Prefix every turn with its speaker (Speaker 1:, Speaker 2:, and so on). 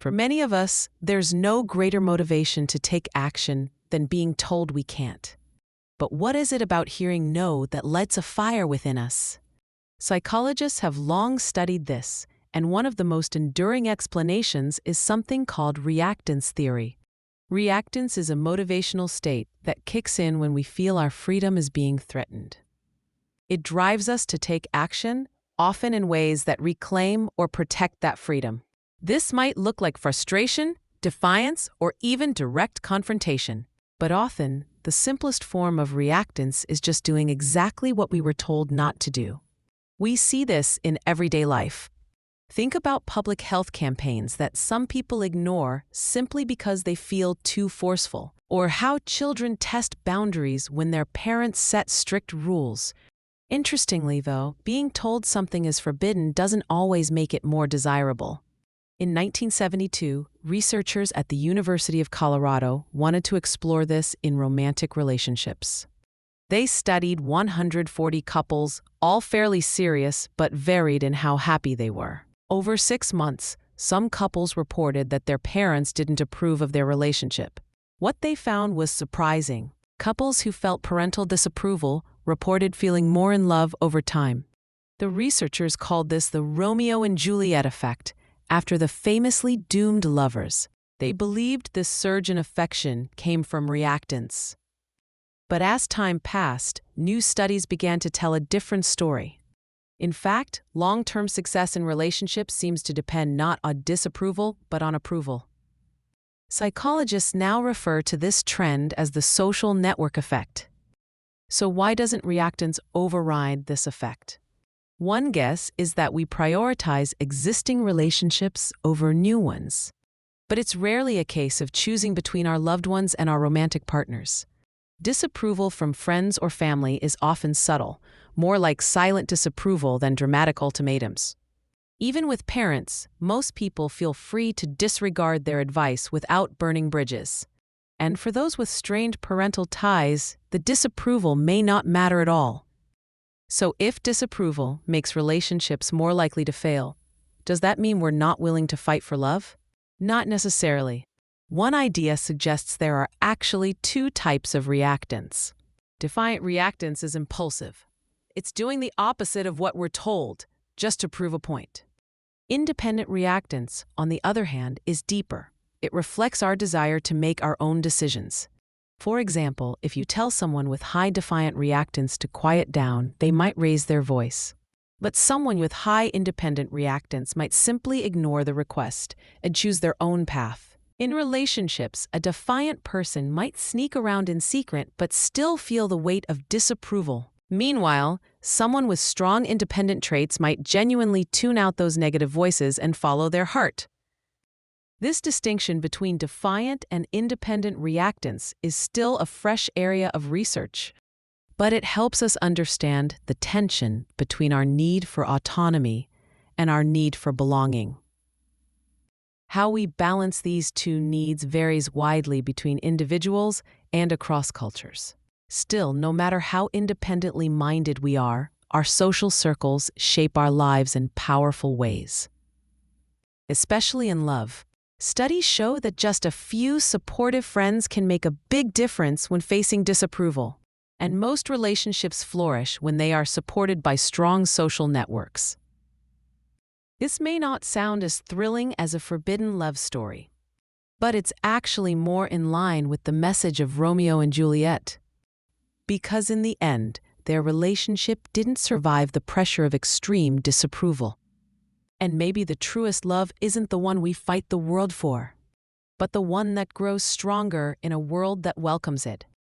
Speaker 1: For many of us, there's no greater motivation to take action than being told we can't. But what is it about hearing no that lights a fire within us? Psychologists have long studied this, and one of the most enduring explanations is something called reactance theory. Reactance is a motivational state that kicks in when we feel our freedom is being threatened. It drives us to take action, often in ways that reclaim or protect that freedom. This might look like frustration, defiance, or even direct confrontation. But often, the simplest form of reactance is just doing exactly what we were told not to do. We see this in everyday life. Think about public health campaigns that some people ignore simply because they feel too forceful, or how children test boundaries when their parents set strict rules. Interestingly, though, being told something is forbidden doesn't always make it more desirable. In 1972, researchers at the University of Colorado wanted to explore this in romantic relationships. They studied 140 couples, all fairly serious but varied in how happy they were. Over 6 months, some couples reported that their parents didn't approve of their relationship. What they found was surprising. Couples who felt parental disapproval reported feeling more in love over time. The researchers called this the Romeo and Juliet Effect, after the famously doomed lovers. They believed this surge in affection came from reactance. But as time passed, new studies began to tell a different story. In fact, long-term success in relationships seems to depend not on disapproval, but on approval. Psychologists now refer to this trend as the social network effect. So why doesn't reactance override this effect? One guess is that we prioritize existing relationships over new ones. But it's rarely a case of choosing between our loved ones and our romantic partners. Disapproval from friends or family is often subtle, more like silent disapproval than dramatic ultimatums. Even with parents, most people feel free to disregard their advice without burning bridges. And for those with strained parental ties, the disapproval may not matter at all. So if disapproval makes relationships more likely to fail, does that mean we're not willing to fight for love? Not necessarily. One idea suggests there are actually 2 types of reactance. Defiant reactance is impulsive. It's doing the opposite of what we're told, just to prove a point. Independent reactance, on the other hand, is deeper. It reflects our desire to make our own decisions. For example, if you tell someone with high defiant reactance to quiet down, they might raise their voice. But someone with high independent reactance might simply ignore the request and choose their own path. In relationships, a defiant person might sneak around in secret but still feel the weight of disapproval. Meanwhile, someone with strong independent traits might genuinely tune out those negative voices and follow their heart. This distinction between defiant and independent reactance is still a fresh area of research, but it helps us understand the tension between our need for autonomy and our need for belonging. How we balance these 2 needs varies widely between individuals and across cultures. Still, no matter how independently minded we are, our social circles shape our lives in powerful ways. Especially in love, studies show that just a few supportive friends can make a big difference when facing disapproval, and most relationships flourish when they are supported by strong social networks. This may not sound as thrilling as a forbidden love story, but it's actually more in line with the message of Romeo and Juliet. Because in the end, their relationship didn't survive the pressure of extreme disapproval. And maybe the truest love isn't the one we fight the world for, but the one that grows stronger in a world that welcomes it.